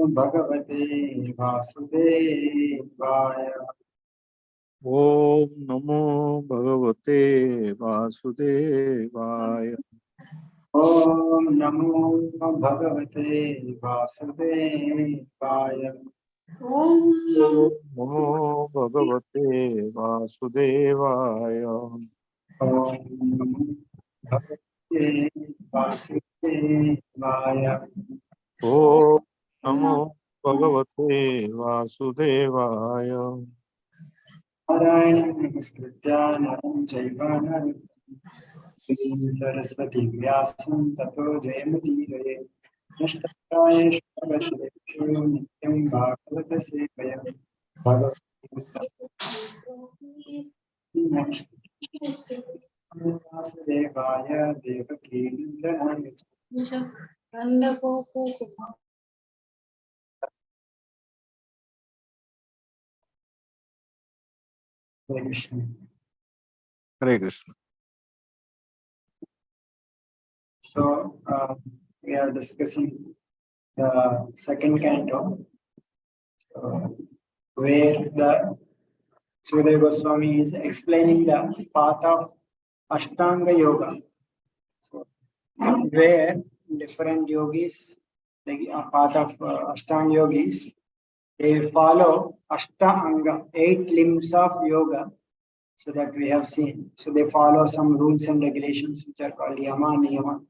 Bhagavate Vasudevaya. Om Namo Bhagavate Vasudevaya. Om Namo Bhagavate Vasudevaya. Om Namo Bhagavate Vasudevaya. Om Namo Bhagavate Vasudevaya. Om Namo Bhagavate Vasudevaya. Narayanam Namaskritya Naram Chaiva Narottam Saraswati Vyasam Tato Jayamudiraye Nashtaye Shravashrevshu Nityam Bhagavata Sevaya Bhagavata Vasudevaya Devaki Nandanaye. Hare Krishna. Hare Krishna. So we are discussing the second canto, so, where the Sridhar Goswami is explaining the path of Ashtanga Yoga. So, where different yogis, like a path of Ashtanga yogis, they follow Ashtanga, 8 limbs of yoga. So that we have seen. So they follow some rules and regulations which are called yama, niyama.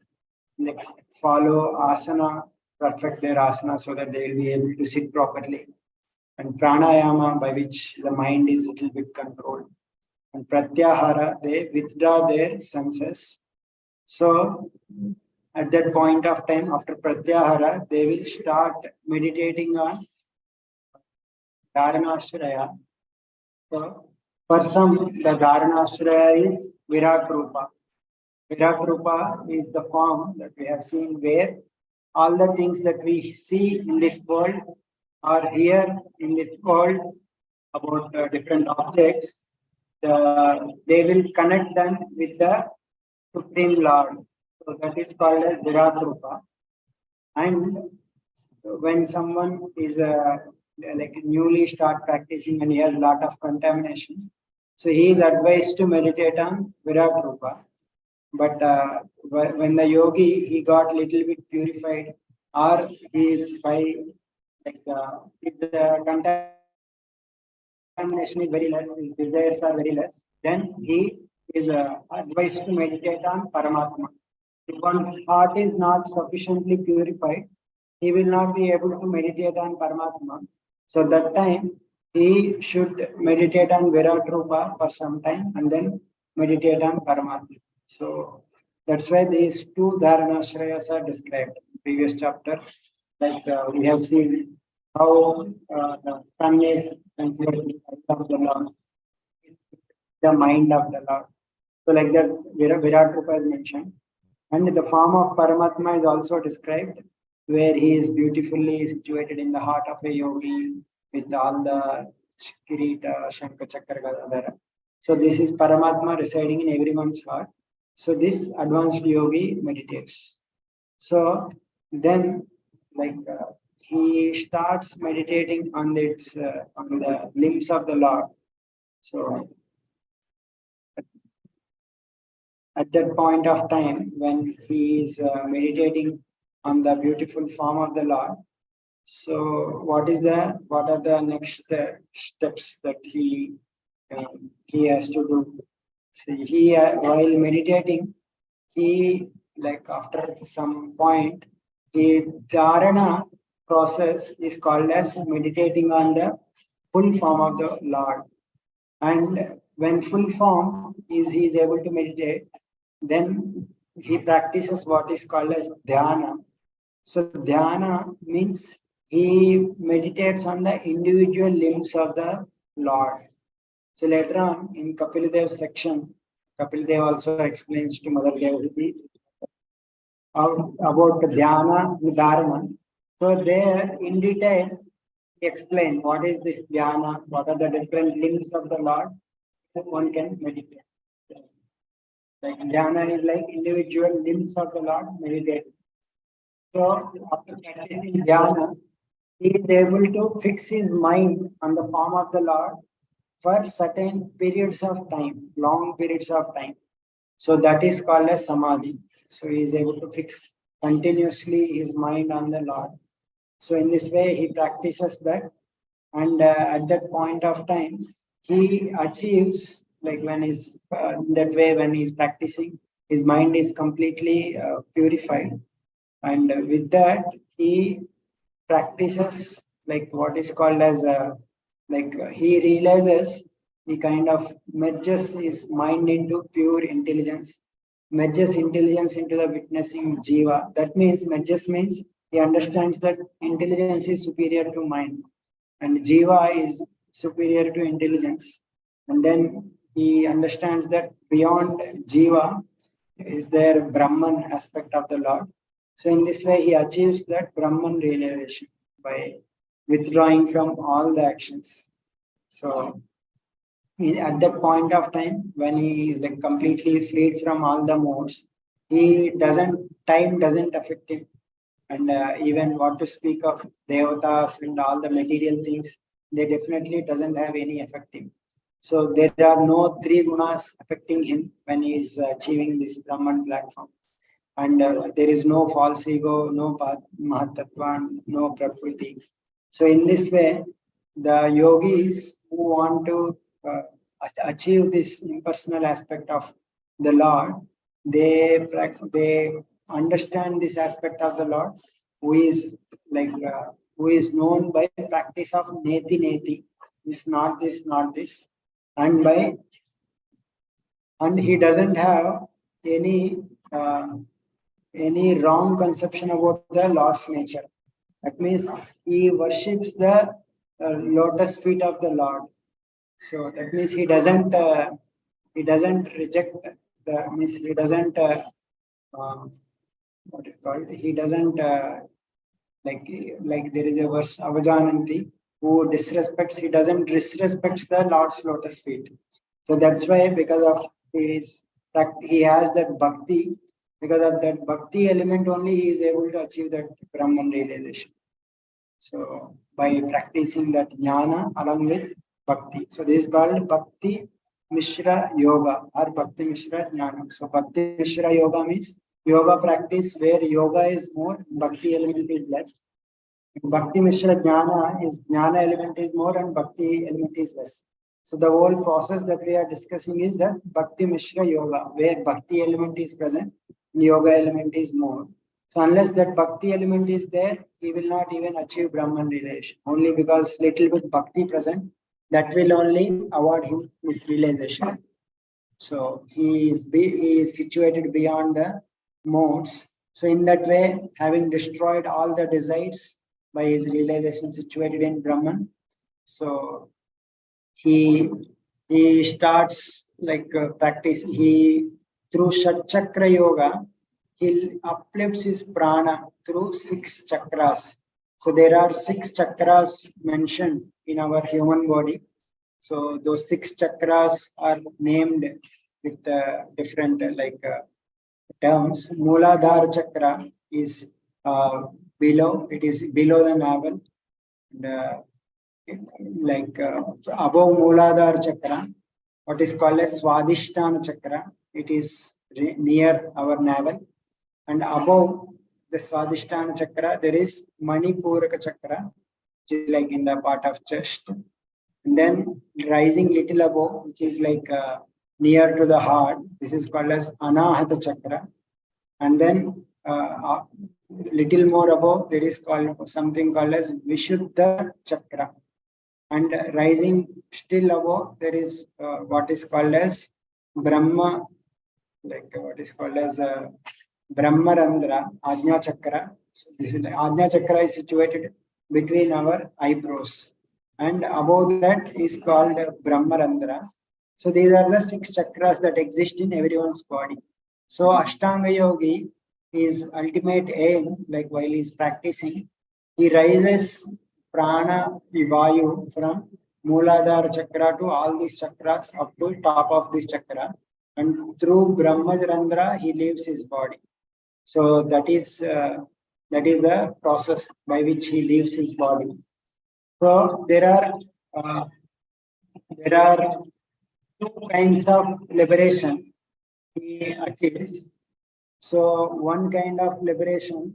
They follow asana, perfect their asana so that they will be able to sit properly. And pranayama, by which the mind is a little bit controlled. And pratyahara, they withdraw their senses. So at that point of time, after pratyahara, they will start meditating on dharanashraya. So for some, the dharanashraya is virat rupa. Virat rupa is the form that we have seen where all the things that we see in this world are here in this world about different objects. They will connect them with the Supreme Lord. So that is called as Virat Rupa. And when someone is like newly start practicing and he has a lot of contamination, so he is advised to meditate on Virat Rupa. But when the yogi, he got little bit purified, or he is by like if the contamination is very less, his desires are very less, then he is advised to meditate on Paramatma. If one's heart is not sufficiently purified, he will not be able to meditate on Paramatma. So that time he should meditate on Virat Rupa for some time and then meditate on Paramatma. So that's why these two Dharanashrayas are described in the previous chapter. Like we have seen how the sun is considered the light of the Lord, the mind of the Lord. So like that Virat Rupa is mentioned. And the form of Paramatma is also described, where he is beautifully situated in the heart of a yogi with all the Kirita, Shankha, Chakra, Gadadhara. So this is Paramatma residing in everyone's heart. So this advanced yogi meditates. So then, like he starts meditating on the limbs of the Lord. So at that point of time, when he is meditating on the beautiful form of the Lord, so what are the next steps that he has to do? See, he while meditating, he like after some point, the dharana process is called as meditating on the full form of the Lord. And when full form he is able to meditate, then he practices what is called as dhyana. So dhyana means he meditates on the individual limbs of the Lord. So later on in Kapil Dev's section, Kapil Dev also explains to Mother Devaki about the dhyana, dharana. So there in detail he explained what is this dhyana, what are the different limbs of the Lord that one can meditate. Like dhyana is like individual limbs of the Lord meditate. So after practicing dhyana, he is able to fix his mind on the form of the Lord for certain periods of time, long periods of time. So that is called as samadhi. So he is able to fix continuously his mind on the Lord. So in this way, he practices that, and at that point of time, he achieves, like when he's that way, when he's practicing, his mind is completely purified, and with that, he practices like what is called as a he realizes, he kind of merges his mind into pure intelligence, merges intelligence into the witnessing jiva. That means merges means he understands that intelligence is superior to mind and jiva is superior to intelligence. And then he understands that beyond jiva is there Brahman aspect of the Lord. So in this way, he achieves that Brahman realization by withdrawing from all the actions. So at that point of time, when he is like completely freed from all the modes, time doesn't affect him. And even what to speak of devatas and all the material things, they definitely doesn't have any effect him. So there are no three gunas affecting him when he is achieving this Brahman platform. And there is no false ego, no Mahatattva, no Prakriti. So in this way, the yogis who want to achieve this impersonal aspect of the Lord, they understand this aspect of the Lord, who is who is known by practice of neti neti, this not this, not this, and by and he doesn't have any uh, any wrong conception about the Lord's nature. That means he worships the lotus feet of the Lord. So that means he doesn't reject the means he doesn't um, what is called he doesn't like there is a verse Avajananti, who disrespects, he doesn't disrespects the Lord's lotus feet. So that's why, because of his he has that bhakti, because of that bhakti element only he is able to achieve that Brahman realization. So by practicing that jnana along with bhakti. So this is called Bhakti Mishra Yoga or Bhakti Mishra Jnana. So Bhakti Mishra Yoga means yoga practice where yoga is more, bhakti element is less. Bhakti Mishra Jnana is jnana element is more and bhakti element is less. So the whole process that we are discussing is that Bhakti Mishra Yoga, where bhakti element is present, yoga element is more. So unless that bhakti element is there, he will not even achieve Brahman realization. Only because little bit bhakti present, that will only award him this realization. So he is situated beyond the modes. So in that way, having destroyed all the desires by his realization situated in Brahman, so he starts practice. He through Shat Chakra Yoga, he uplifts his prana through 6 chakras. So there are 6 chakras mentioned in our human body. So those 6 chakras are named with different terms. Mooladhara chakra is below. It is below the navel. And, above Mooladhara chakra, what is called as Swadhisthana chakra. It is near our navel. And above the Swadhisthana chakra, there is Manipuraka chakra, which is like in the part of chest. And then rising little above, which is near to the heart, this is called as Anahata chakra. And then little more above, there is called something called as Vishuddha chakra. And rising still above, there is what is called as Brahma, what is called as Brahmarandra, Ajna chakra. So this is Ajna chakra is situated between our eyebrows, and above that is called Brahmarandra. So these are the 6 chakras that exist in everyone's body. So Ashtanga Yogi, his ultimate aim, while he's practicing, he raises prana vivayu from Mooladhara chakra to all these chakras up to top of this chakra, and through Brahmarandra he leaves his body. So that is That is the process by which he leaves his body. So uh, there are two kinds of liberation he achieves. So one kind of liberation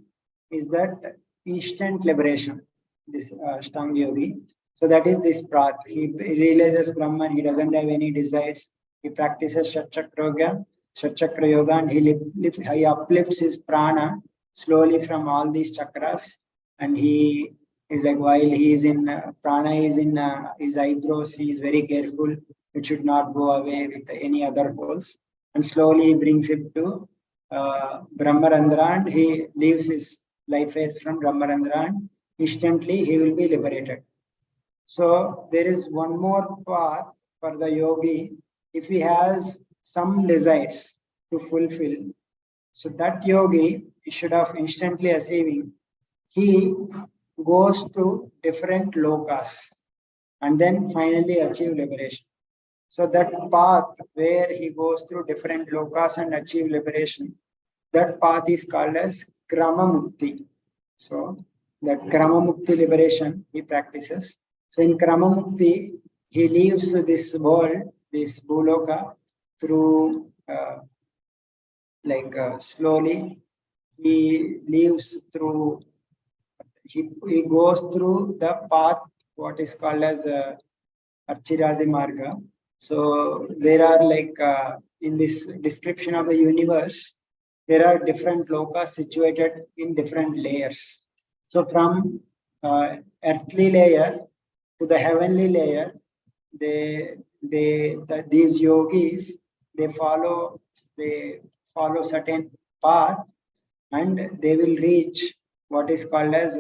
is that instant liberation, this Ashtanga Yogi. So that is this path. He realizes Brahman, he doesn't have any desires. He practices Shatchakra Yoga, and he uplifts his prana slowly from all these chakras. And he is like, while he is in prana is in his eyebrows, he is very careful. It should not go away with any other holes. And slowly he brings it to Brahmarandra, and he leaves his life phase from Brahmarandra, and instantly he will be liberated. So there is one more path for the yogi. If he has some desires to fulfill, so that yogi, instead of instantly achieving, he goes to different lokas and then finally achieve liberation. So that path where he goes through different lokas and achieve liberation, that path is called as Krama Mukti. So that Krama Mukti liberation he practices. So in Krama Mukti, he leaves this world, this Bhuloka, through slowly. He leaves through, he goes through the path, what is called as Archiradi Marga. So there are in this description of the universe, there are different lokas situated in different layers. So from earthly layer to the heavenly layer, these yogis, they follow certain path, and they will reach what is called as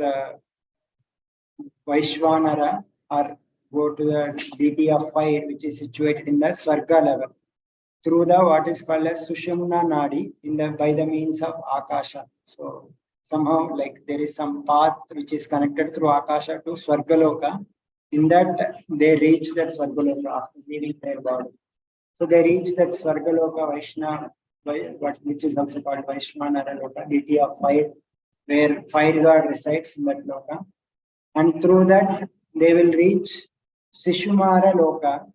Vaishvanara, or go to the deity of fire, which is situated in the Swarga level, through the what is called as Sushumna Nadi by the means of Akasha. So somehow there is some path which is connected through Akasha to Swargaloka. In that they reach that Swargaloka after leaving their body. So they reach that Swargaloka Vaishna, which is also called Vaishvanara Loka, deity of fire, where fire god resides in that Loka. And through that they will reach Sishumara Loka.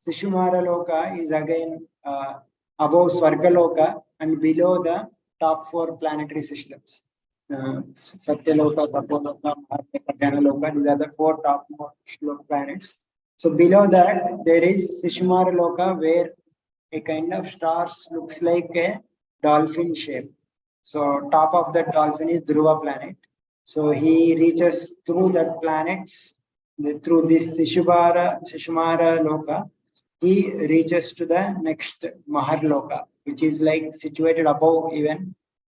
Sishumara Loka is again above Swargaloka and below the top 4 planetary systems. Satyaloka, Tapoloka, Mahatmika, Janaloka, these are the 4 topmost planets. So below that there is Sishumara Loka, where a kind of stars looks like a dolphin shape. So top of that dolphin is Dhruva planet. So he reaches through that planets, through this Shishumara Loka, he reaches to the next Maharloka, which is situated above even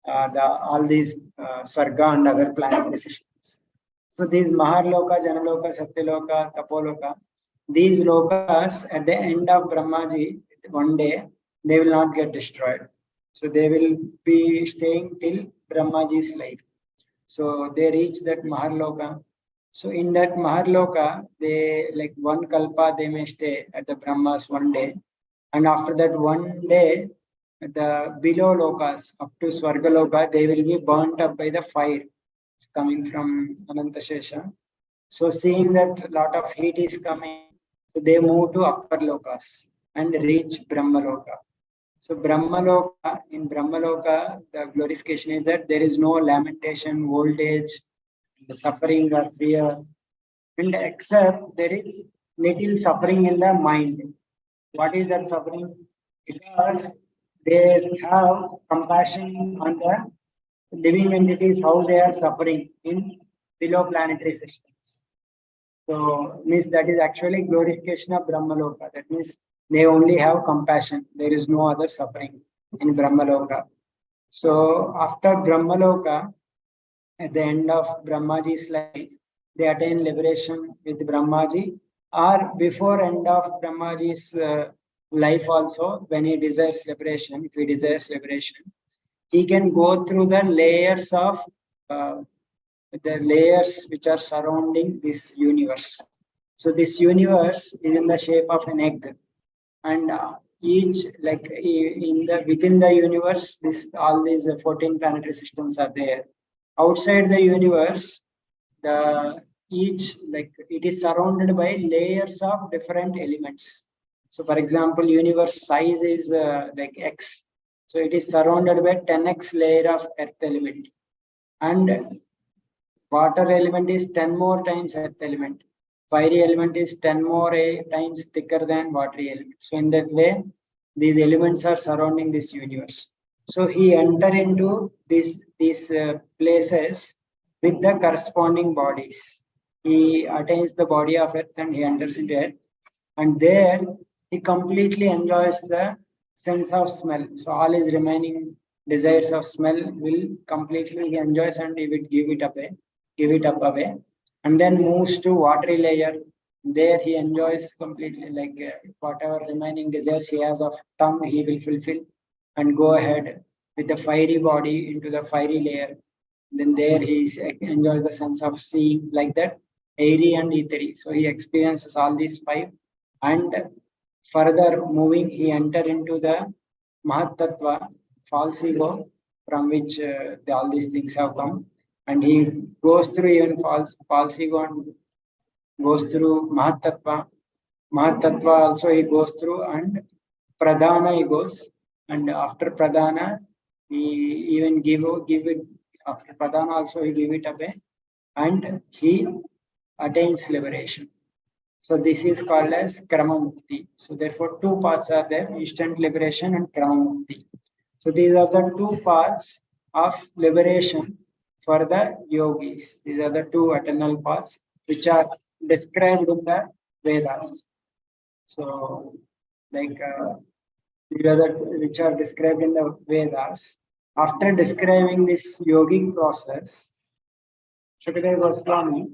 all these Swarga and other planetary systems. So these Maharloka, Janaloka, Satyaloka, Tapoloka, these lokas at the end of Brahmaji, one day, they will not get destroyed. So they will be staying till Brahmaji's life. So they reach that Maharloka. So in that Maharloka, they one kalpa they may stay at the Brahmas one day. And after that one day, the below lokas up to Swargaloka, they will be burnt up by the fire coming from Anantashesha. So seeing that lot of heat is coming, they move to upper lokas and reach Brahmaloka. So Brahmaloka, in Brahmaloka, the glorification is that there is no lamentation, old age, the suffering or fear, and except there is little suffering in the mind. What is that suffering? Because they have compassion on the living entities, how they are suffering in below planetary systems. So means that is actually glorification of Brahmaloka. That means they only have compassion. There is no other suffering in Brahmaloka. So after Brahmaloka, at the end of Brahmaji's life, they attain liberation with Brahmaji, or before end of Brahmaji's life also, when he desires liberation, if he desires liberation, he can go through the layers of the layers which are surrounding this universe. So this universe is in the shape of an egg, and each within the universe, all these 14 planetary systems are there. outside the universe, the each like it is surrounded by layers of different elements. So for example, universe size is like X. So it is surrounded by 10x layer of earth element. And water element is 10 more times earth element. Fiery element is 10 more times thicker than watery element. So in that way, these elements are surrounding this universe. So he enter into these places with the corresponding bodies. He attains the body of earth and he enters into it. And there he completely enjoys the sense of smell. So all his remaining desires of smell will completely he enjoys and he will give it up away, and then moves to watery layer. There he enjoys completely like whatever remaining desires he has of tongue he will fulfill and go ahead with the fiery body into the fiery layer. Then there he enjoys the sense of seeing like that, airy and ethery. So he experiences all these five, and further moving he enter into the Mahatattva, false ego, from which all these things have come, and he goes through even false ego and goes through Mahatattva. Mahatattva also he goes through, and Pradhana he goes, and after Pradhana he even give it, after Pradhana also he give it away, and he attains liberation. So this is called as Krama Mukti. So therefore two paths are there, instant liberation and Krama Mukti. So these are the two paths of liberation for the yogis. These are the two eternal paths which are described in the Vedas. So like these are the which are described in the Vedas. After describing this yogic process, Shukadeva Goswami,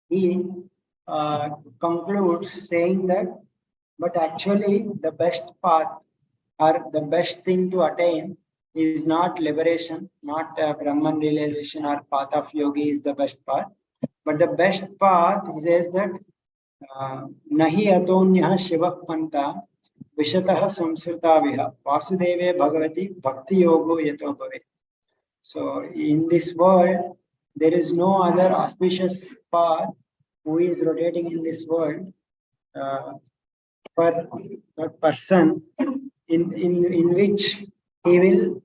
he concludes saying that, but actually the best path or the best thing to attain is not liberation, not Brahman realization or path of yogi is the best path, but the best path, he says that nahi atonyah shiva panta vishatah samsrita viha vasudeve bhagavati bhakti yogo yato bhave. So in this world, there is no other auspicious path who is rotating in this world uh, for a person in which he will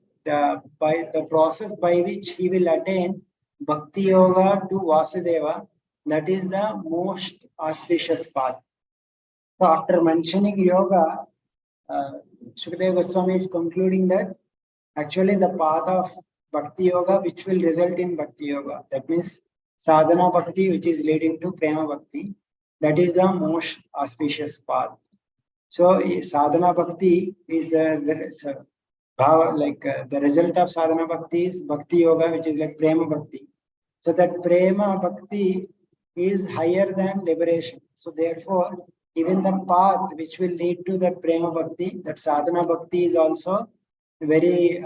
by the process by which he will attain bhakti yoga to Vasudeva. That is the most auspicious path. So after mentioning yoga, uh, Shukadeva Goswami is concluding that actually the path of bhakti yoga which will result in bhakti yoga, that means sadhana bhakti which is leading to prema bhakti, that is the most auspicious path. So sadhana bhakti is the the result of sadhana bhakti is bhakti yoga which is like prema bhakti. So that prema bhakti is higher than liberation. So therefore, even the path which will lead to that prema bhakti, that sadhana bhakti is also very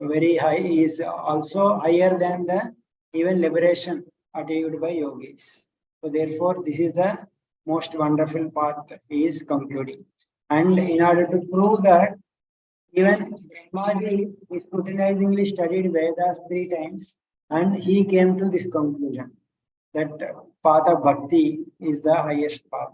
very high, is also higher than the even liberation attained by yogis. So therefore, this is the most wonderful path he is concluding. And in order to prove that, even Brahmaji scrutinizingly studied Vedas 3 times, and he came to this conclusion that path of bhakti is the highest path.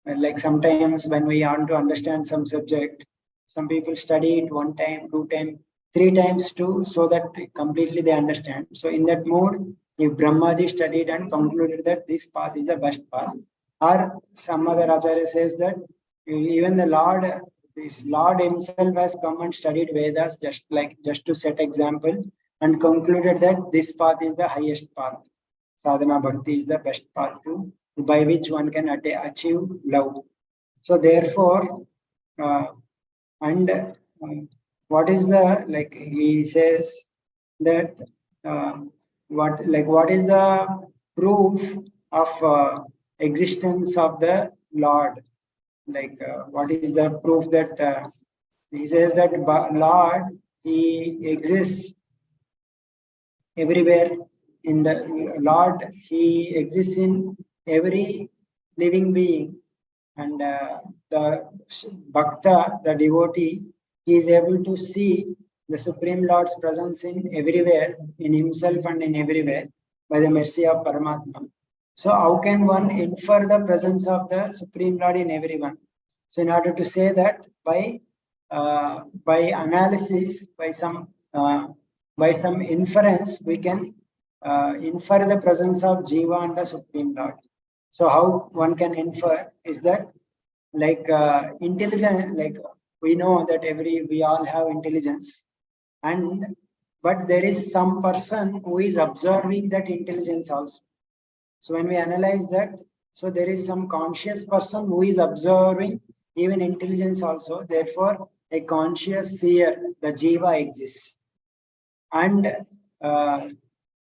And like sometimes when we want to understand some subject, some people study it 1 time, 2 times, 3 times too, so that completely they understand. So in that mode, if Brahmaji studied and concluded that this path is the best path, or some other Acharya says that even the Lord himself has come and studied Vedas just to set example and concluded that this path is the highest path. Sadhana bhakti is the best path to by which one can achieve love. So therefore, and what is the like he says that what is the proof of existence of the Lord? What is the proof that he says that Lord he exists everywhere in the Lord he exists in every living being, and the bhakta, the devotee, he is able to see the Supreme Lord's presence in everywhere, in himself and in everywhere, by the mercy of Paramatma. So how can one infer the presence of the Supreme Lord in everyone? So in order to say that by analysis, by some inference, we can infer the presence of Jiva and the Supreme Lord. So how one can infer is that like intelligence, like we know that we all have intelligence, and but there is some person who is observing that intelligence also. So when we analyze that, so there is some conscious person who is observing even intelligence also. Therefore, a conscious seer, the jiva, exists. And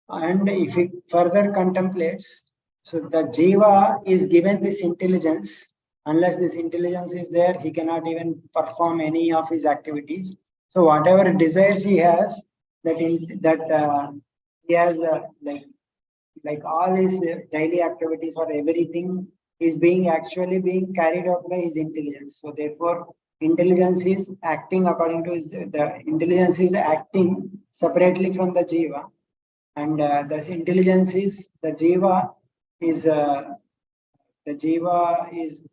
if it further contemplates, so the jiva is given this intelligence. Unless this intelligence is there, he cannot even perform any of his activities. So whatever desires he has, he has like all his daily activities or everything is actually being carried out by his intelligence. So therefore, intelligence is acting according to the intelligence is acting separately from the jiva, and this intelligence is the jiva is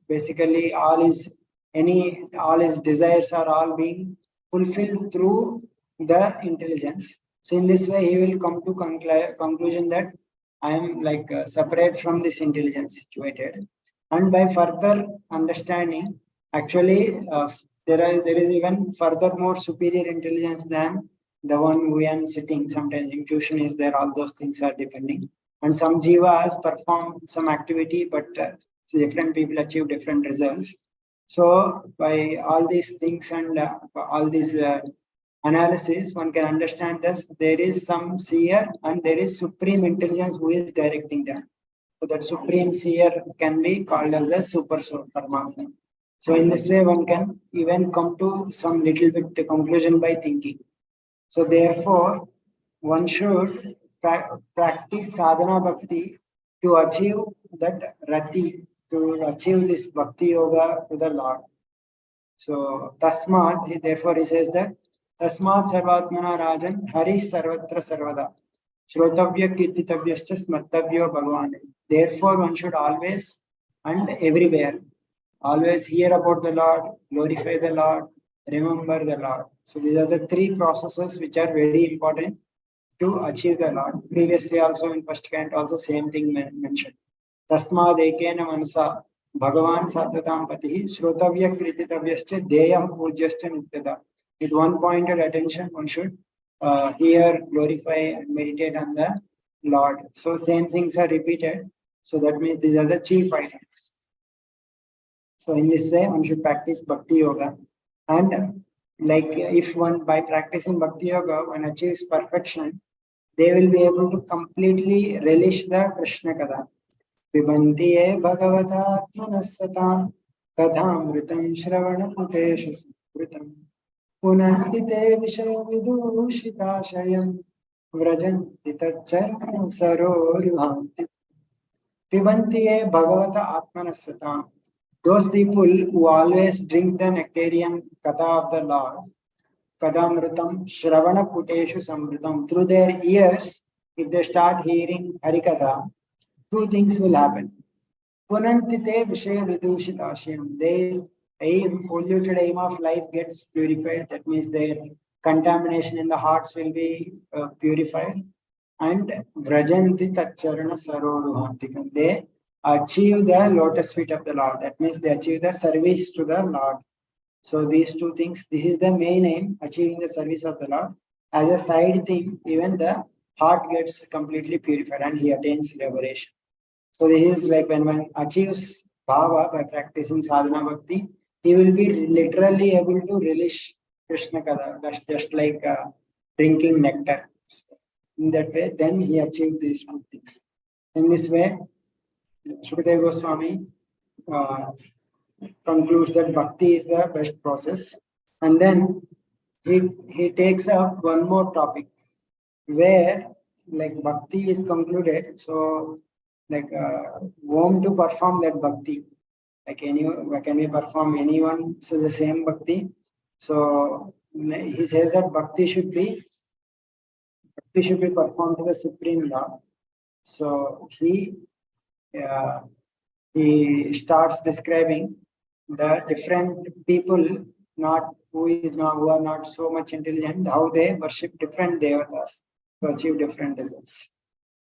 basically all his desires are all being fulfilled through the intelligence. So in this way, he will come to conclusion that I am like separate from this intelligence situated. And by further understanding, actually, there is even furthermore superior intelligence than the one who am sitting. Sometimes intuition is there, all those things are depending. And some jivas perform some activity, but different people achieve different results. So by all these things and all these analysis, one can understand that there is some seer and there is supreme intelligence who is directing them. So that supreme seer can be called as the super soul Paramatma. So in this way, one can even come to some little bit conclusion by thinking. So therefore, one should practice sadhana bhakti to achieve that rati, to achieve this bhakti yoga to the Lord. So tasmat, therefore he says that tasmat sarvatmana rajan hari sarvatra sarvada shrotavya kirtitavyascha smattavyo bhagavan. Therefore one should always and everywhere always hear about the Lord, glorify the Lord, remember the Lord. So these are the three processes which are very important to achieve the Lord. Previously also in first canto also same thing mentioned. Tasmad ekena manasa Bhagavan Satvatam Pati Shrotavya Krititavyascha Deyam Pujyascha Nityada. With one pointed attention, one should hear, glorify, and meditate on the Lord. So same things are repeated. So that means these are the chief items. So in this way, one should practice Bhakti Yoga. And like if one by practicing Bhakti Yoga, one achieves perfection, they will be able to completely relish the Krishna Katha. पिबन्ति ये भगवतात्मनस्सतां कथामृतं श्रवणपुटेषु स्मृतं पुनन्ति ते विषयविदूषिताशयं व्रजन्ति तच्चरणं सरोरुहान्ति पिबन्ति ये भगवता आत्मनस्सतां. Those people who always drink the nectarian katha of the Lord, kadamrutam shravana puteshu samritam, through their ears, if they start hearing Harikatha, two things will happen. Punantite Vishaya Vidushit Ashayam. Their polluted aim of life gets purified. That means their contamination in the hearts will be purified. And Vrajanti Tacharana Saroruhantikam. They achieve the lotus feet of the Lord. That means they achieve the service to the Lord. So these two things, this is the main aim, achieving the service of the Lord. As a side thing, even the heart gets completely purified and he attains liberation. So this is like when one achieves bhava by practicing sadhana bhakti, he will be literally able to relish Krishna Katha. That's just like drinking nectar. In that way, then he achieved these two things. In this way, Shukadeva Goswami concludes that bhakti is the best process. And then he takes up one more topic where like bhakti is concluded. So like whom to perform that bhakti, like can we perform anyone so the same bhakti? So he says that bhakti should be performed to the Supreme Lord. So uh, he starts describing the different people, not who are not so much intelligent, how they worship different devatas to achieve different results.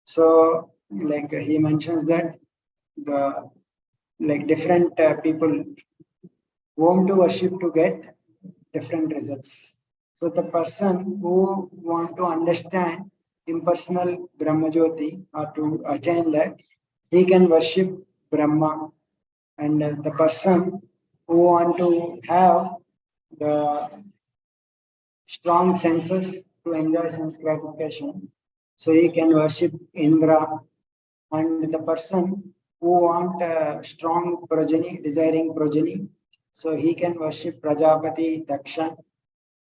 So, like he mentions that the like different people want to worship to get different results. So the person who want to understand impersonal Brahmajyoti or to attain that, he can worship Brahma. And the person who want to have the strong senses to enjoy sense gratification, so he can worship Indra. And the person who want a strong progeny, desiring progeny, so he can worship Prajapati Daksha.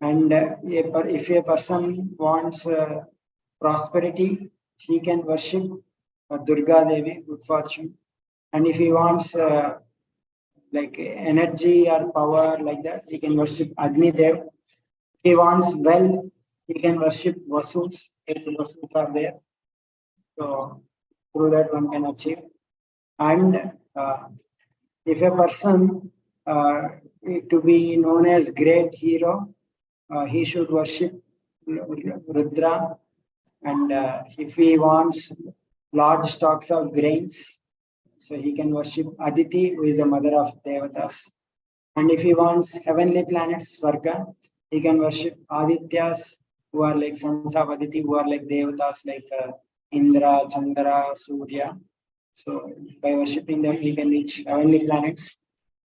And if a person wants prosperity, he can worship Durga Devi, good fortune. And if he wants like energy or power like that, he can worship Agni Dev. If he wants wealth, he can worship Vasus, if Vasus are there. So through that one can achieve. And if a person to be known as great hero, he should worship Rudra. And if he wants large stocks of grains, so he can worship Aditi, who is the mother of Devatas. And if he wants heavenly planets, Svarga, he can worship Adityas, who are like sons of Aditi, who are like Devatas, like Indra, Chandra, Surya. So by worshipping them, he can reach heavenly planets.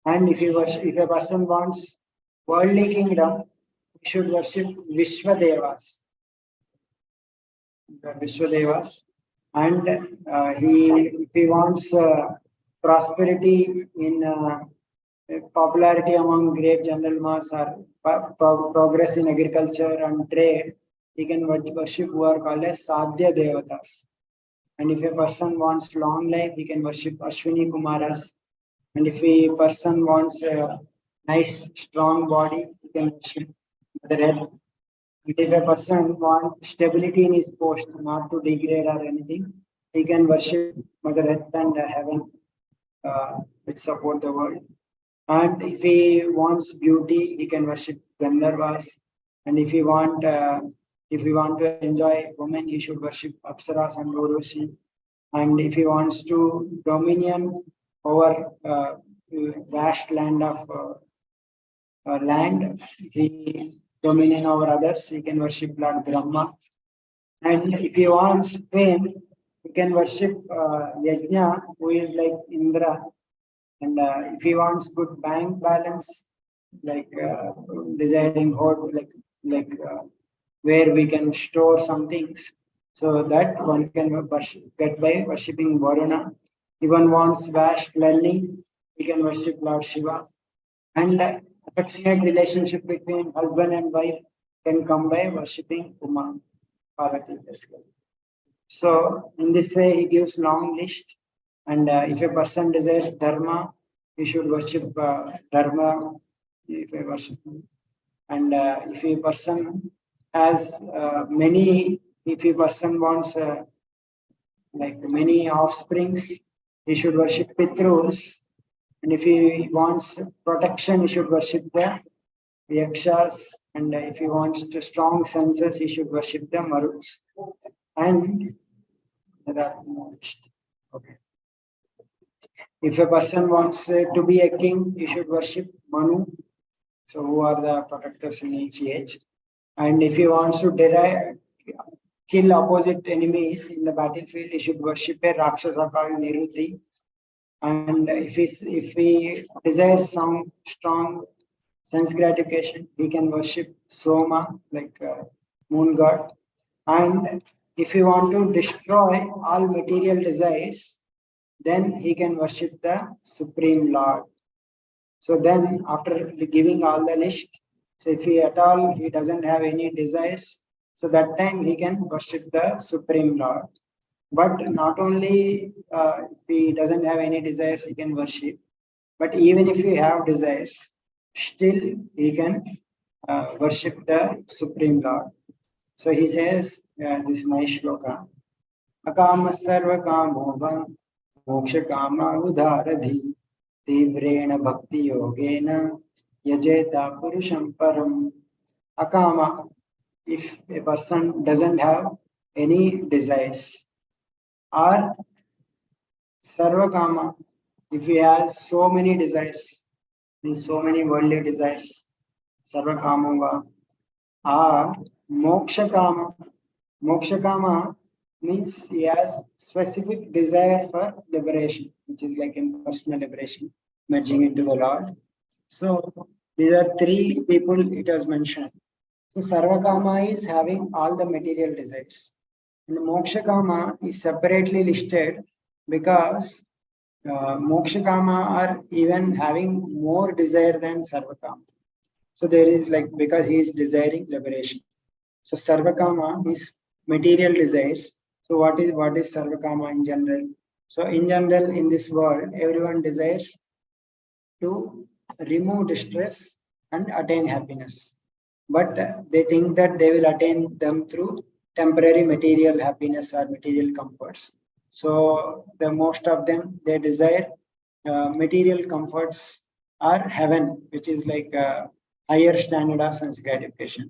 And if a person wants worldly kingdom, he should worship Vishwadevas, the Vishwadevas. And if he wants prosperity in popularity among great general mass or progress in agriculture and trade, he can worship who are called as Sadhya Devatas. And if a person wants long life, he can worship Ashwini Kumaras. And if a person wants a nice, strong body, he can worship Mother Earth. And if a person wants stability in his post, not to degrade or anything, he can worship Mother Earth and heaven, which support the world. And if he wants beauty, he can worship Gandharvas. And if he want to enjoy women, he should worship Apsaras and Urvashi. And if he wants to dominion over vast land of land, he dominion over others, he can worship Lord Brahma. And if he wants fame, he can worship Yajna, who is like Indra. And if he wants good bank balance, like desiring hoard, like where we can store some things, so that one can get by worshipping Varuna. If one wants vast learning, he can worship Lord Shiva. And affectionate relationship between husband and wife can come by worshipping Uma, Parvati, basically. So in this way, he gives long list. And if a person desires dharma, he should worship dharma. If a worship, and if a person has if a person wants like many offsprings, he should worship Pitrus. And if he wants protection, he should worship the Yakshas. And if he wants strong senses, he should worship the Maruts. And okay. If a person wants to be a king, he should worship Manu. So who are the protectors in each age. And if he wants to kill opposite enemies in the battlefield, he should worship a Rakshasa called Niruti. And if he desires some strong sense gratification, he can worship Soma, like moon god. And if he want to destroy all material desires, then he can worship the Supreme Lord. So then after giving all the list, so if he at all he doesn't have any desires, so that time he can worship the Supreme Lord. But not only if he doesn't have any desires, he can worship. But even if he have desires, still he can worship the Supreme Lord. So he says this nice shloka, Akama sarva kamova moksha kama udharadhi tivrena bhakti yogena yajeta purusham param. Akama, if a person doesn't have any desires, or sarva kama, if he has so many desires, means so many worldly desires, sarva kama, or moksha kama. Moksha kama means he has specific desire for liberation, which is like in personal liberation, merging into the Lord. So these are three people it was mentioned. So Sarvakama is having all the material desires. And the Moksha Kama is separately listed because Moksha Kama are even having more desire than Sarvakama. So there is like, because he is desiring liberation. So Sarvakama is material desires. So what is Sarvakama in general? So in general, in this world, everyone desires to remove distress and attain happiness. But they think that they will attain them through temporary material happiness or material comforts. So the most of them, they desire material comforts or heaven, which is like a higher standard of sense gratification.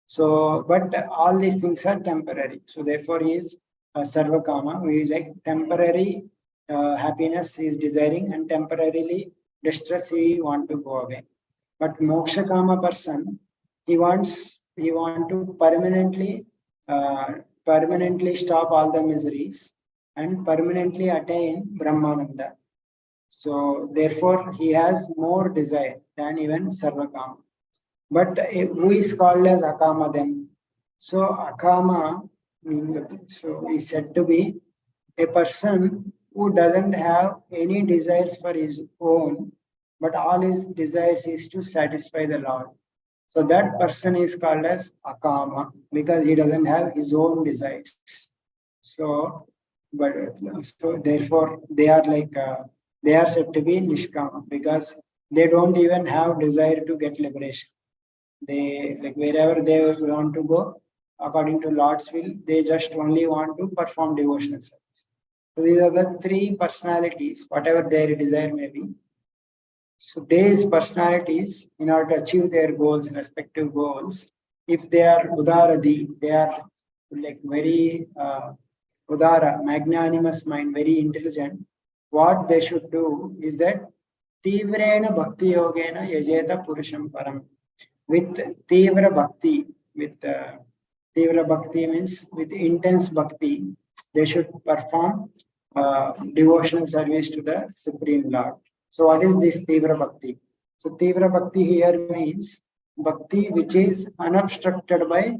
So, but all these things are temporary. So therefore, he is Sarvakama, who is like temporary happiness he is desiring, and temporarily distress he want to go away. But Moksha Kama person, he want to permanently stop all the miseries and permanently attain Brahmananda. So therefore, he has more desire than even Sarvakama. But who is called as Akama then? So Akama, so is said to be a person who doesn't have any desires for his own, but all his desires is to satisfy the Lord. So that person is called as Akama because he doesn't have his own desires. So, but so therefore they are like they are said to be Nishkama because they don't even have desire to get liberation. They like wherever they want to go, according to Lord's will, they just only want to perform devotional service. So these are the three personalities, whatever their desire may be. So these personalities, in order to achieve their goals, respective goals, if they are udaradi, they are like very udara, magnanimous mind, very intelligent. What they should do is that tivrena bhakti yogena yajeta purusham param. With tivra bhakti, with tivra bhakti means with intense bhakti, they should perform devotional service to the Supreme Lord. So what is this tivra bhakti? So tivra bhakti here means bhakti which is unobstructed by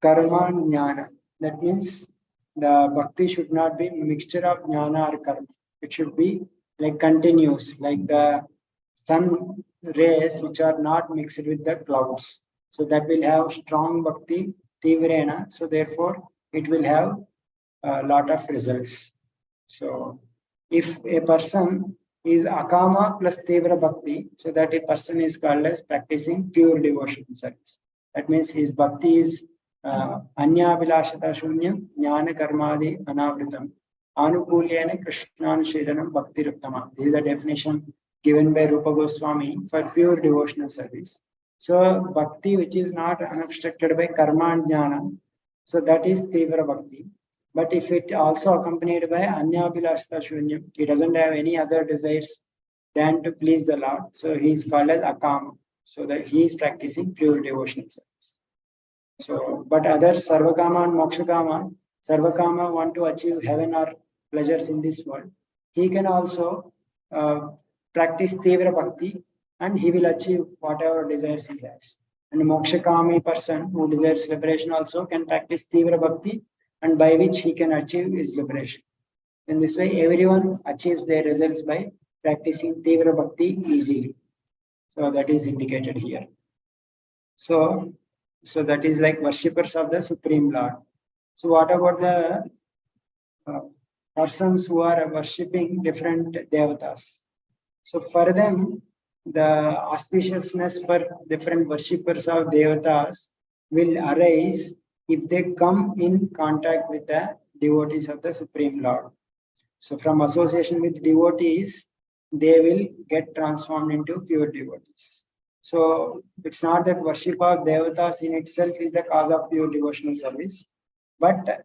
karma and jnana. That means the bhakti should not be mixture of jnana or karma. It should be like continuous, like the sun rays which are not mixed with the clouds. So that will have strong bhakti, tivrena. So therefore, it will have a lot of results. So if a person is akama plus tivra bhakti, so that a person is called as practicing pure devotion service. That means his bhakti is anyabhilashata shunyam jnana karmadi anavritam anukulyena krishnanushiranam bhakti ruttama. This is the definition given by Rupa Goswami for pure devotional service. So bhakti which is not unobstructed by karma and jnana, so that is tivra bhakti. But if it also accompanied by anyabhilashata shunyam, he doesn't have any other desires than to please the Lord. So he is called as akama. So that he is practicing pure devotional service. So, but others, Sarvakama and Mokshakama, Sarvakama want to achieve heaven or pleasures in this world. He can also practice Tivra Bhakti and he will achieve whatever desires he has. And Mokshakami person who desires liberation also can practice Tivra Bhakti and by which he can achieve his liberation. In this way, everyone achieves their results by practicing Tivra Bhakti easily. So that is indicated here. So that is like worshippers of the Supreme Lord. So what about the persons who are worshipping different devatas? So for them, the auspiciousness for different worshippers of devatas will arise if they come in contact with the devotees of the Supreme Lord. So from association with devotees, they will get transformed into pure devotees. So it's not that worship of devatas in itself is the cause of pure devotional service, but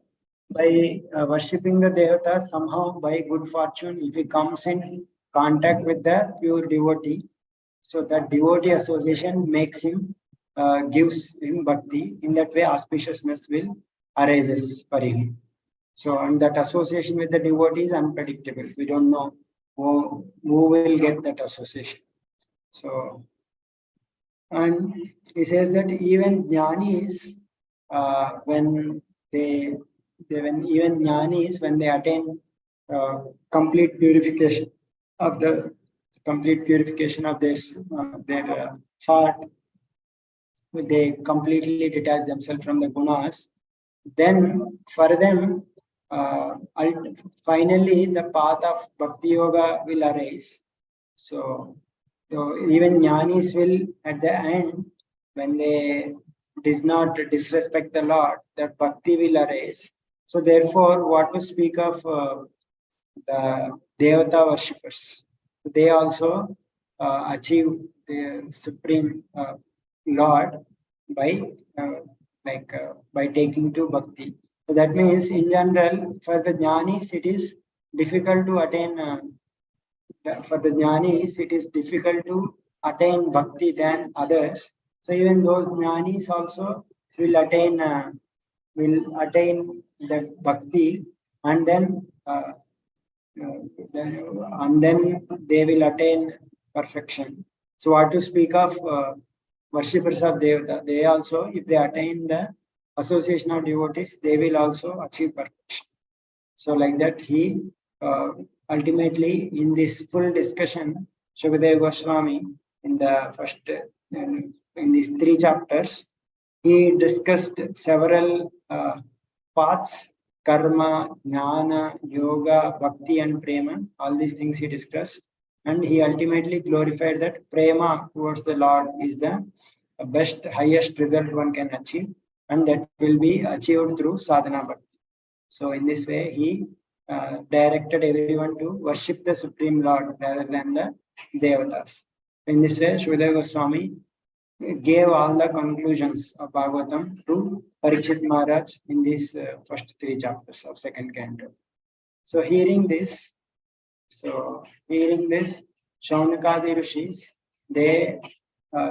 by worshipping the devatas, somehow by good fortune, if he comes in contact with the pure devotee, so that devotee association makes him, gives him bhakti. In that way, auspiciousness will arises for him. So, and that association with the devotee is unpredictable. We don't know who will get that association. So, and he says that even jnanis, when when even jnanis, when they attain complete purification of the complete purification of their heart, they completely detach themselves from the gunas. Then for them, finally the path of bhakti yoga will arise. So, even jnanis will at the end, when they does not disrespect the Lord, that bhakti will arise. So therefore, what to speak of the Devata worshippers? They also achieve the supreme Lord by by taking to bhakti. So that means, in general, for the jnanis, it is difficult to attain. For the jnanis, it is difficult to attain bhakti than others. So even those jnanis also will attain that bhakti, and then they will attain perfection. So what to speak of worshippers of Devata? They also, if they attain the association of devotees, they will also achieve perfection. So like that, he ultimately, in this full discussion, Shukadeva Goswami, in the first, in these 3 chapters, he discussed several paths: karma, jnana, yoga, bhakti, and prema. All these things he discussed. And he ultimately glorified that prema towards the Lord is the best, highest result one can achieve, and that will be achieved through sadhana bhakti. So in this way, he directed everyone to worship the Supreme Lord rather than the Devatas. In this way, Shukadeva Goswami gave all the conclusions of Bhagavatam to Parikshit Maharaj in these first 3 chapters of second canto. So hearing this, Shaunakadi Rishis, they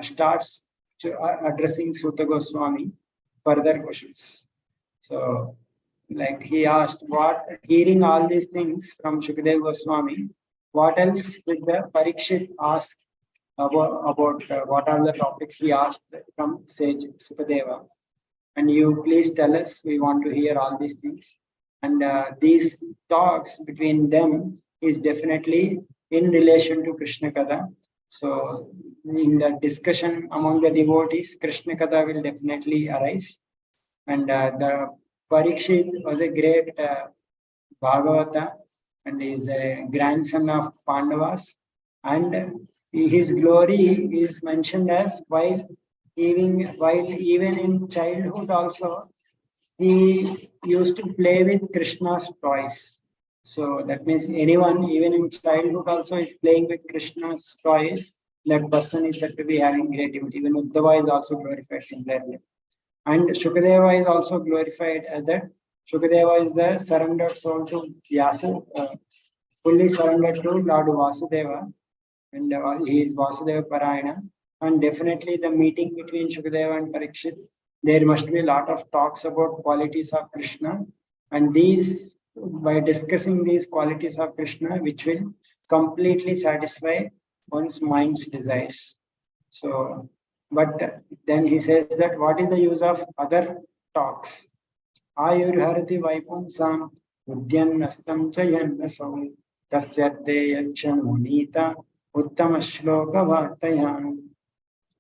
starts to, addressing Suta Goswami further questions. So, like he asked, what, hearing all these things from Shukadeva Goswami, what else did the Parikshit ask about what are the topics he asked from sage Sukadeva? And you please tell us, we want to hear all these things. And these talks between them is definitely in relation to Krishna Katha. So in the discussion among the devotees, Krishna Katha will definitely arise. And the Parikshit was a great Bhagavata, and is a grandson of Pandavas. And his glory is mentioned as while even in childhood also, he used to play with Krishna's toys. So that means anyone, even in childhood also, is playing with Krishna's toys. That person is said to be having great devotee. Even Uddhava is also glorified similarly. And Shukadeva is also glorified as that. Shukadeva is the surrendered soul to Vyasa, fully surrendered to Lord Vasudeva, and he is Vasudeva Parayana. And definitely the meeting between Shukadeva and Parikshit, there must be a lot of talks about qualities of Krishna, and these, by discussing these qualities of Krishna, which will completely satisfy one's mind's desires. So, but then he says that what is the use of other talks? Ayurharati Vaipumsam Udyanastam Chayanasam Tasyate Yachamunita Uttama Shloka Vartayan.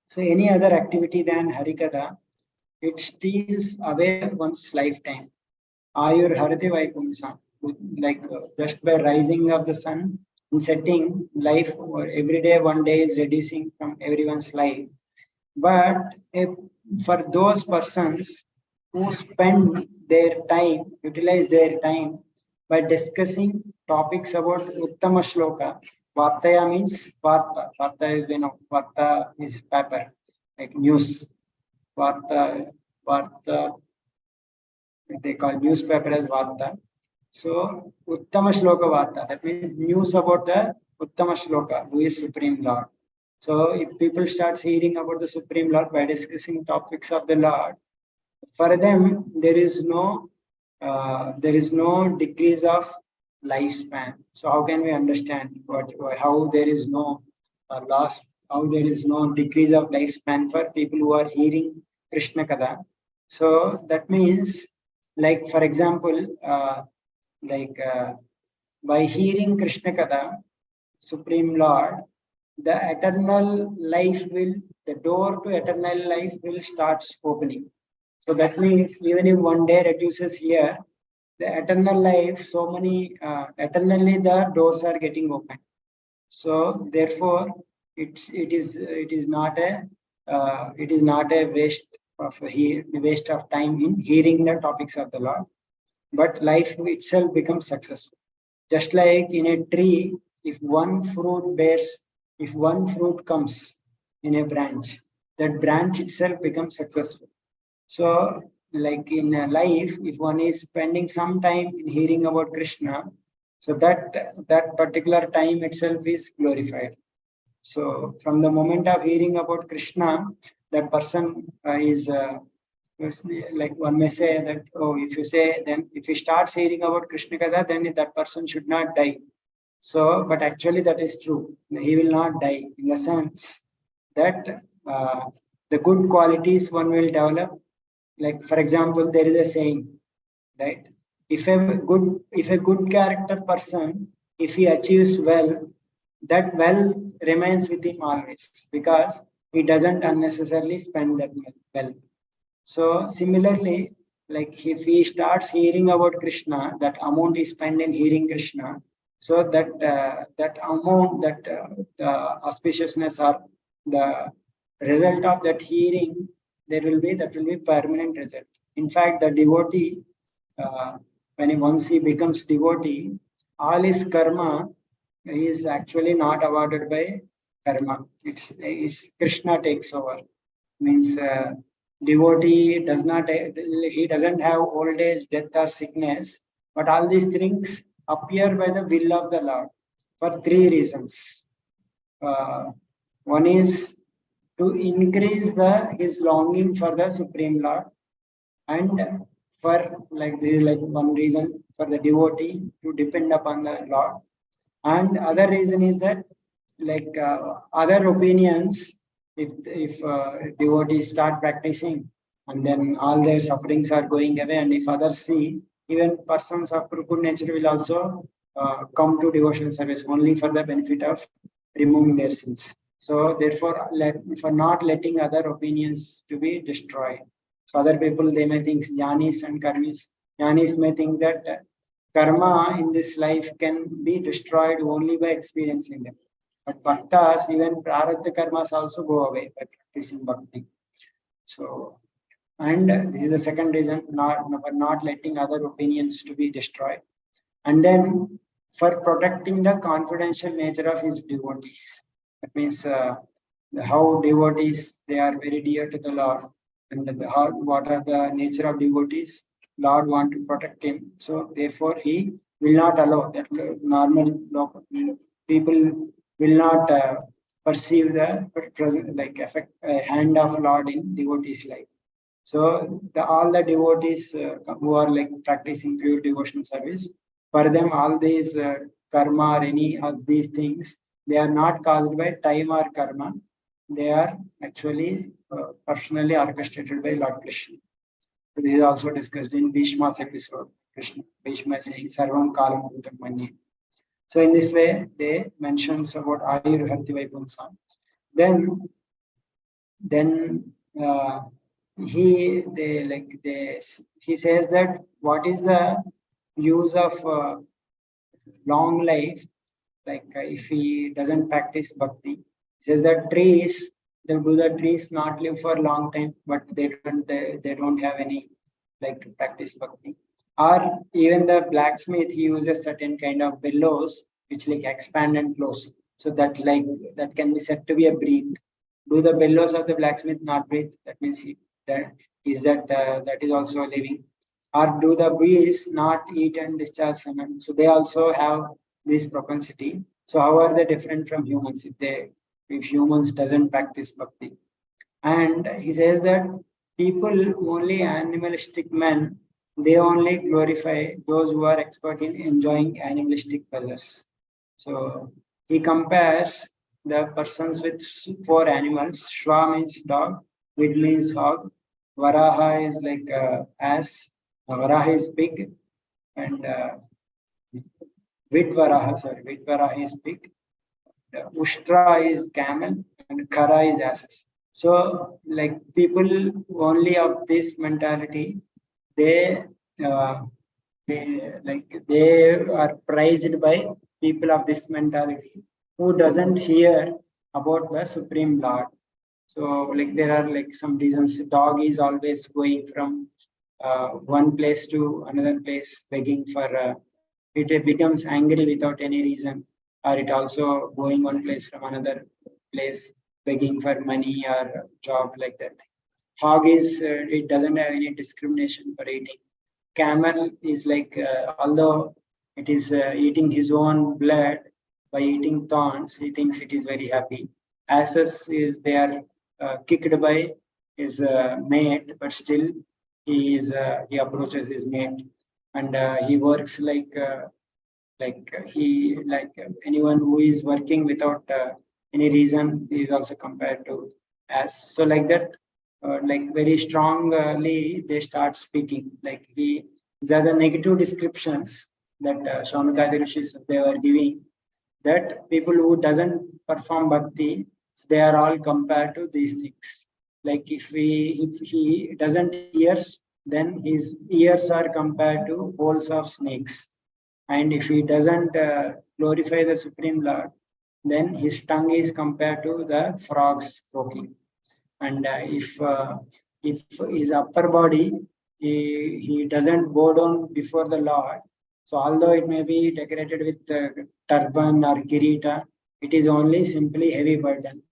So any other activity than Harikatha, it steals away one's lifetime. Ayur Harati Vaipumsam, like just by rising of the sun, in setting life or every day, one day is reducing from everyone's life. But if for those persons who spend their time, utilize their time by discussing topics about Uttama Shloka, Vataya means Varta. Varta is, Varta is paper, like news. Varta, Varta, they call newspaper as Varta. So, Uttama Shloka Varta, that means news about the Uttama Shloka, who is Supreme Lord. So, if people start hearing about the Supreme Lord by discussing topics of the Lord, for them there is no decrease of lifespan. So, how can we understand how there is no loss, how there is no decrease of lifespan for people who are hearing Krishna Kada? So, that means, like for example, like by hearing Krishna Kada, Supreme Lord, the eternal life will, the door to eternal life will start opening. So that means even if one day reduces here, the eternal life, so many, eternally the doors are getting open. So therefore, it is not a waste of time in hearing the topics of the Lord, but life itself becomes successful. Just like in a tree, if one fruit comes in a branch, that branch itself becomes successful. So, like in a life, if one is spending some time in hearing about Krishna, so that particular time itself is glorified. So, from the moment of hearing about Krishna, that person is like one may say that, oh, if you say, then if he starts hearing about Krishna Kada, then that person should not die. So, but actually that is true. He will not die in the sense that the good qualities one will develop. Like for example, there is a saying, right? If a good character person, if he achieves well, that well remains with him always because he doesn't unnecessarily spend that wealth. So similarly, like if he starts hearing about Krishna, that amount is spent in hearing Krishna. So that amount, the auspiciousness or the result of that hearing, that will be permanent result. In fact, the devotee, once he becomes devotee, all his karma is actually not awarded by karma. It's Krishna takes over. Means devotee he doesn't have old age, death or sickness, but all these things appear by the will of the Lord for three reasons. One is to increase his longing for the Supreme Lord, and for like one reason for the devotee to depend upon the Lord, and other reason is that like other opinions, if devotees start practicing and then all their sufferings are going away, and if others see, even persons of good nature will also come to devotional service only for the benefit of removing their sins. So therefore, for not letting other opinions to be destroyed. So other people, they may think jnanis and karmis. Jnanis may think that karma in this life can be destroyed only by experiencing them. But bhaktas, even prarabdha karmas also go away by practicing bhakti. So, and this is the second reason, for not letting other opinions to be destroyed. And then for protecting the confidential nature of his devotees. That means how devotees, they are very dear to the Lord. And what are the nature of devotees? Lord want to protect him. So therefore he will not allow that normal people will not perceive the effect hand of Lord in devotees' life. So all the devotees who are like practicing pure devotional service, for them all these karma or any of these things, they are not caused by time or karma. They are actually personally orchestrated by Lord Krishna. So this is also discussed in Bhishma's episode. Krishna, Bhishma is saying Sarvam Kalam Bhutam Manye. So in this way, they mentions about Ayur Harti Vaipumsa. Then he says that what is the use of long life if he doesn't practice bhakti. He says that trees, do the trees not live for a long time, but they don't have any practice bhakti. Or even the blacksmith, he uses certain kind of bellows which expand and close. So that can be said to be a breathe. Do the bellows of the blacksmith not breathe? That means that is also living. Or do the bees not eat and discharge semen? So they also have this propensity. So how are they different from humans if humans doesn't practice bhakti? And he says that people, only animalistic men, they only glorify those who are expert in enjoying animalistic pleasures. So he compares the persons with four animals. Shwa means dog, Vid means hog, Varaha is ass, Varaha is pig, and Vidvaraha is pig, Ushtra is camel, and Kara is asses. So, people only of this mentality, they uh, they are prized by people of this mentality who doesn't hear about the Supreme Lord. So, there are some reasons. Dog is always going from one place to another place, begging for. It becomes angry without any reason, or it also going one place from another place, begging for money or job like that. Hog is it doesn't have any discrimination for eating. Camel is although it is eating his own blood by eating thorns, he thinks it is very happy. Asses is they are kicked by his mate, but still he approaches his mate, and he works anyone who is working without any reason is also compared to as. So that very strongly they start speaking these are the negative descriptions that Shaunikadi Rishis they were giving, that people who doesn't perform bhakti, they are all compared to these things. If he doesn't ears, then his ears are compared to holes of snakes. And if he doesn't glorify the Supreme Lord, then his tongue is compared to the frogs croaking. And if his upper body, he doesn't bow down before the Lord. So although it may be decorated with turban or kirita, it is only simply heavy burden.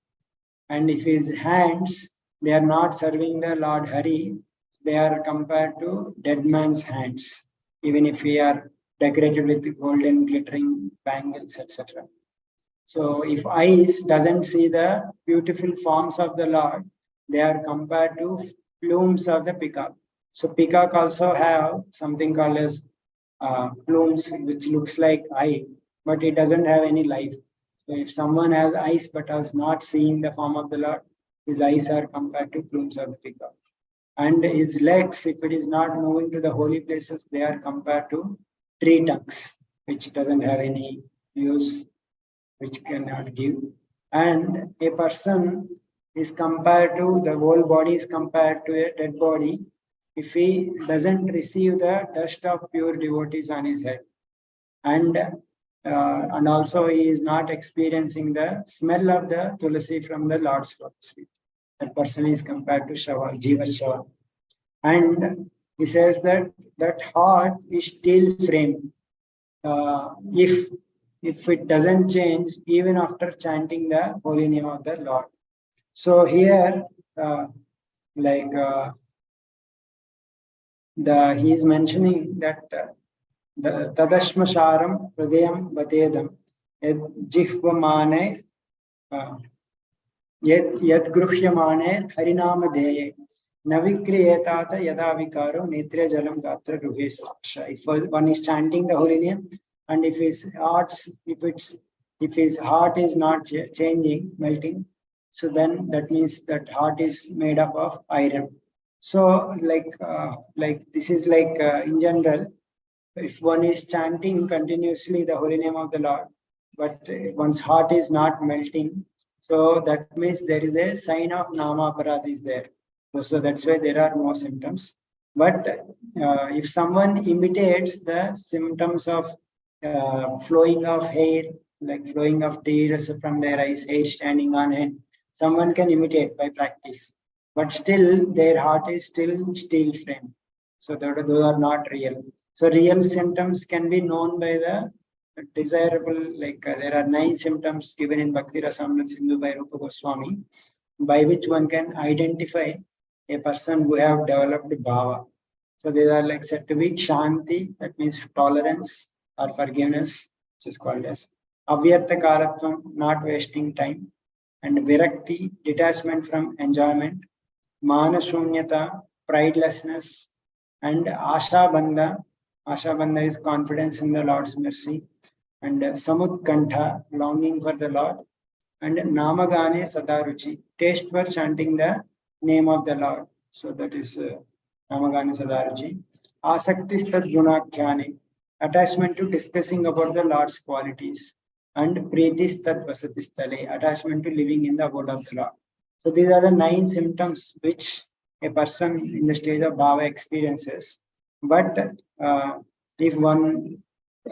And if his hands, they are not serving the Lord Hari, they are compared to dead man's hands, even if we are decorated with golden glittering bangles, etc. So if eyes doesn't see the beautiful forms of the Lord, they are compared to plumes of the peacock. So peacock also have something called as plumes, which looks like eye, but it doesn't have any life. So if someone has eyes but is not seeing the form of the Lord, his eyes are compared to plumes of the peacock. And his legs, if it is not moving to the holy places, they are compared to tree trunks, which doesn't have any use, which cannot give. And a person is compared to, the whole body is compared to a dead body if he doesn't receive the dust of pure devotees on his head. And also he is not experiencing the smell of the tulasi from the Lord's lotus feet. That person is compared to Shava, Jiva Shava. And he says that heart is still framed. If it doesn't change, even after chanting the holy name of the Lord. So here, he is mentioning that the tadashmasharam hridayam vadedam jihvamane yad gruhyamane harinama navikriyetata yada vikaro netre jalam gatra ruhesasha. If one is chanting the holy name, and if his heart is not changing, melting, so then that means that heart is made up of iron. So this is in general, if one is chanting continuously the holy name of the Lord, but one's heart is not melting, so that means there is a sign of nama aparadha is there. So that's why there are no symptoms. But if someone imitates the symptoms of flowing of hair like flowing of tears from their eyes, hair standing on end. Someone can imitate by practice, but still their heart is still steel frame. So those are not real. So real symptoms can be known by the desirable, like there are 9 symptoms given in Bhakti Rasamrita Sindhu by Rupa Goswami, by which one can identify a person who have developed bhava. So these are like said to be Shanti, that means tolerance or forgiveness, which is called as Avyartha Kalatvam, not wasting time, and Virakti, detachment from enjoyment, Manashunyata, pridelessness, and Ashabandha. Ashabandha is confidence in the Lord's mercy, and Samutkantha, longing for the Lord, and Namagane Sadaruchi, taste for chanting the name of the Lord. So that is Namagane Sadaruchi. Asaktistat Gunakhyane, attachment to discussing about the Lord's qualities. And Pretistat Vasatistale, attachment to living in the abode of the Lord. So these are the 9 symptoms which a person in the stage of Bhava experiences. But if one,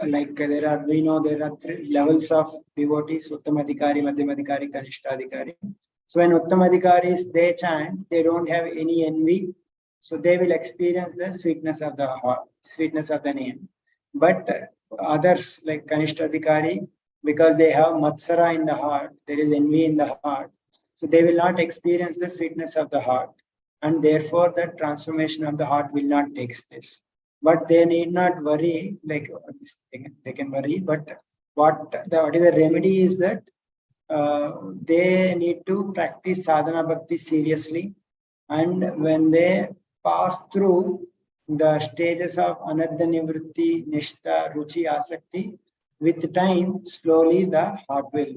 like we know there are 3 levels of devotees: Uttamadhikari, Madhyamadhikari, Kanishtadhikari. So when Uttamadhikaris, they chant, they don't have any envy, so they will experience the sweetness of the heart, sweetness of the name. But others like Kanishtadhikari, because they have Matsara in the heart, there is envy in the heart, so they will not experience the sweetness of the heart, and therefore the transformation of the heart will not take place. But they need not worry, like they can worry, but what is the remedy is that they need to practice sadhana bhakti seriously, and when they pass through the stages of anadya nivritti, nishta, ruchi, asakti, with time slowly the heart will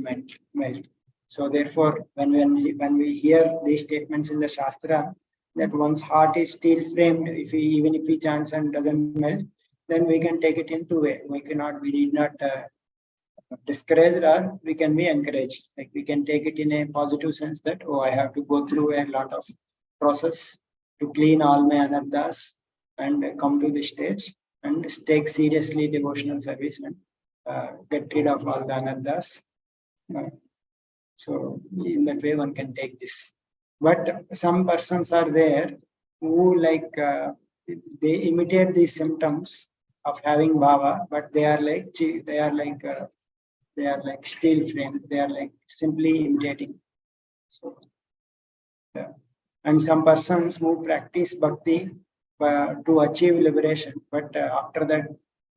melt. So therefore, when we hear these statements in the shastra, that one's heart is steel framed, even if he chants and doesn't melt, then we can take it in 2 ways. We need not discouraged, or we can be encouraged. Like we can take it in a positive sense that, oh, I have to go through a lot of process to clean all my anarthas and come to this stage and take seriously devotional service and get rid of all the anarthas. So in that way one can take this. But some persons are there who they imitate these symptoms of having bhava, but they are like steel frame. They are like simply imitating. So, yeah. And some persons who practice bhakti to achieve liberation, but after that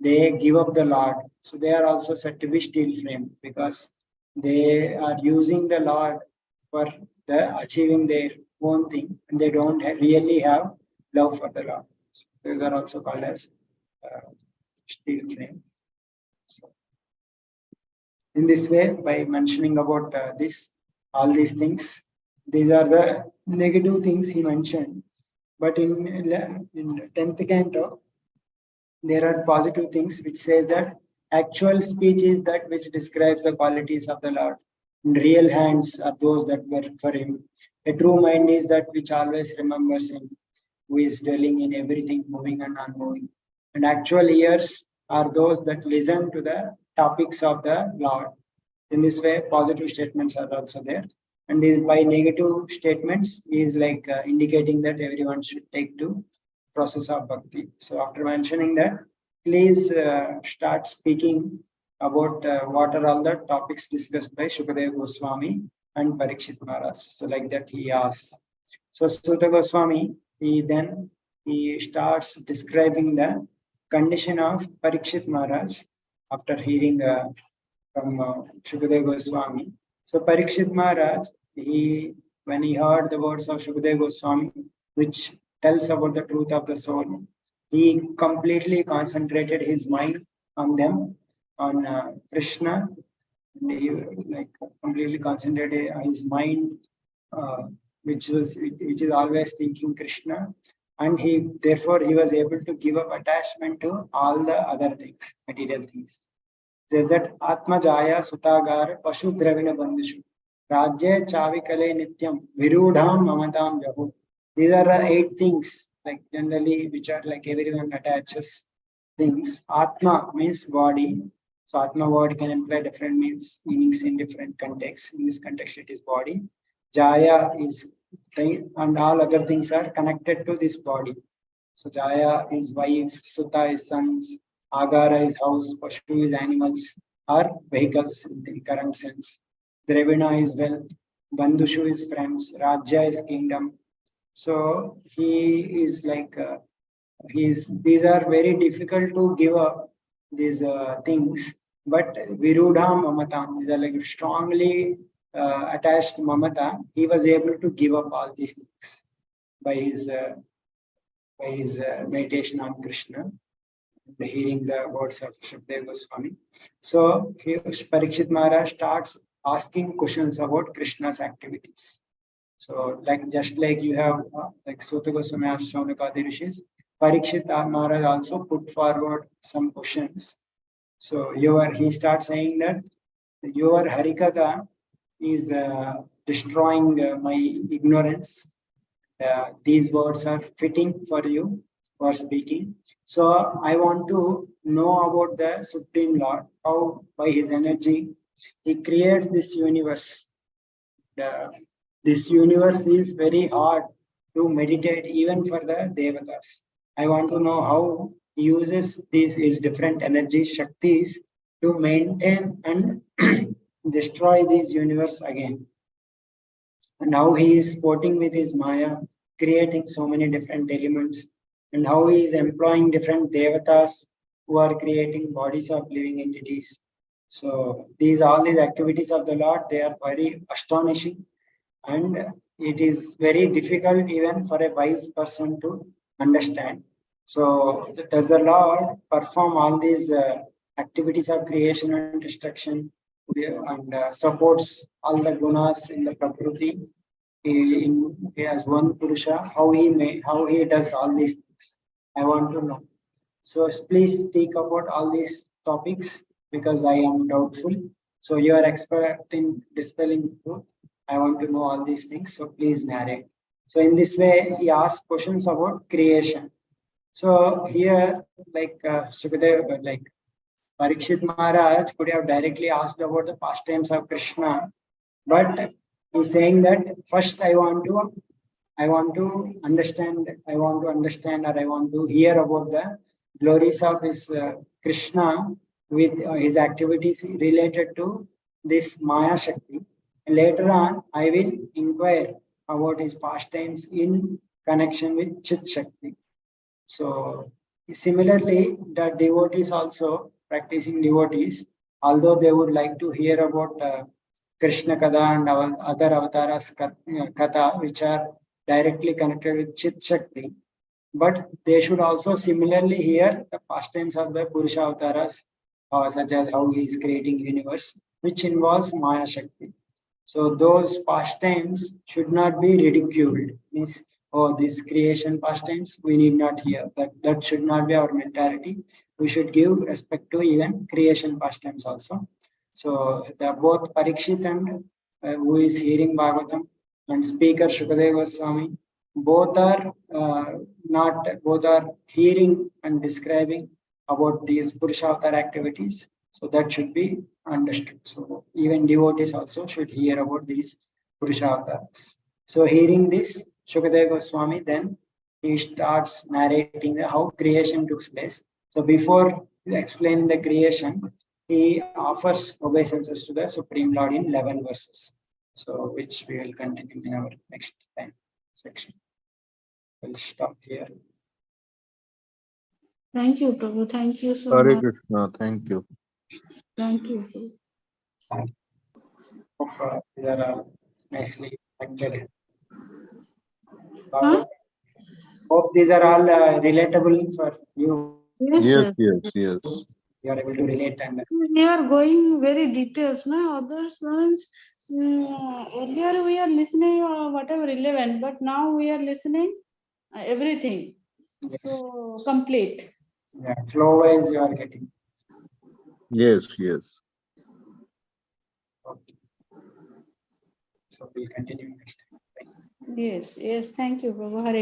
they give up the Lord. So they are also said to be steel frame, because they are using the Lord for the achieving their own thing, and they don't really have love for the Lord. So these are also called as steel frame. So, in this way, by mentioning about all these things, these are the negative things he mentioned. But in 10th canto, there are positive things which says that actual speech is that which describes the qualities of the Lord. And real hands are those that work for him. A true mind is that which always remembers him, who is dwelling in everything, moving and unmoving. And actual ears are those that listen to the topics of the Lord. In this way, positive statements are also there. And by negative statements, he is like indicating that everyone should take to process of bhakti. So after mentioning that, please start speaking about what are all the topics discussed by Shukadeva Goswami and Parikshit Maharaj. So like that he asks. So Suta Goswami, he starts describing the condition of Parikshit Maharaj after hearing from Shukadeva Goswami. So Parikshit Maharaj, when he heard the words of Shukadeva Goswami, which tells about the truth of the soul, he completely concentrated his mind on them, on Krishna. And he completely concentrated his mind, which is always thinking Krishna, and therefore he was able to give up attachment to all the other things, material things. Says that Atma Jaya Sutagar Pashu Dravina Bandishu Rajya Chavikale Nityam Virudham Mamatam Jahu. These are the 8 things, like generally, which are like everyone attaches things. Atma means body, So Atma word can imply different meanings in different contexts. In this context, it is body. Jaya is time, and all other things are connected to this body. So Jaya is wife, Sutta is sons, Agara is house, Pashu is animals or vehicles in the current sense. Dravina is wealth, Bandhushu is friends, Rajya is kingdom. So he is like these are very difficult to give up these things, but Virudha Mamata, these are like strongly attached Mamata. He was able to give up all these things by his meditation on Krishna, hearing the words of Shukdev Goswami. So Parikshit Maharaj starts asking questions about Krishna's activities. So like just like you have like Suta Goswami has shown Shonakadi Rishis, Parikshit Maharaj also put forward some questions. So he starts saying that your Harikatha is destroying my ignorance. These words are fitting for you for speaking. So I want to know about the Supreme Lord, how by his energy he creates this universe. This universe is very hard to meditate even for the devatas. I want to know how he uses these his different energy shaktis to maintain and destroy this universe again. And how he is sporting with his Maya, creating so many different elements, and how he is employing different devatas who are creating bodies of living entities. So all these activities of the Lord, they are very astonishing, and it is very difficult even for a wise person to understand. So does the Lord perform all these activities of creation and destruction and supports all the gunas in the Prakriti as one Purusha, how he does all these things? I want to know. So please speak about all these topics because I am doubtful. So you are expert in dispelling truth. I want to know all these things. So please narrate. So in this way, he asks questions about creation. So here, like Sukadev, like Parikshit Maharaj could have directly asked about the pastimes of Krishna, but he's saying that first I want to understand, or I want to hear about the glories of his Krishna with his activities related to this Maya Shakti. Later on, I will inquire about his pastimes in connection with Chit Shakti. So similarly, the devotees also, practicing devotees, although they would like to hear about Krishna Katha and other avatars Katha, which are directly connected with Chit Shakti, but they should also similarly hear the pastimes of the Purusha avatars, such as how he is creating universe, which involves Maya Shakti. So those pastimes should not be ridiculed. Means, oh, this creation pastimes we need not hear. That should not be our mentality. We should give respect to even creation pastimes also. So the both Parikshit and who is hearing Bhagavatam and speaker Shukadeva Goswami, both are hearing and describing about these Purusha avatar activities. So that should be understood. So even devotees also should hear about these Purusha avatars. So hearing this, Shukadeva Goswami then he starts narrating how creation took place. So before explaining the creation, he offers obeisances to the Supreme Lord in 11 verses. So which we will continue in our next time section. We'll stop here. Thank you, Prabhu. Thank you so Hare much. Krishna, thank you. Thank you. Hope they are all nicely connected. Huh? Hope these are all relatable for you. Yes, Yes, sir. yes, yes. You are able to relate and We are going very details, no? Others ones, earlier we are listening whatever relevant, but now we are listening everything. yes, So complete. yeah, flow wise you are getting. Yes, yes. Okay. So we'll continue next time. Yes, yes. Thank you, Prabhu. Hare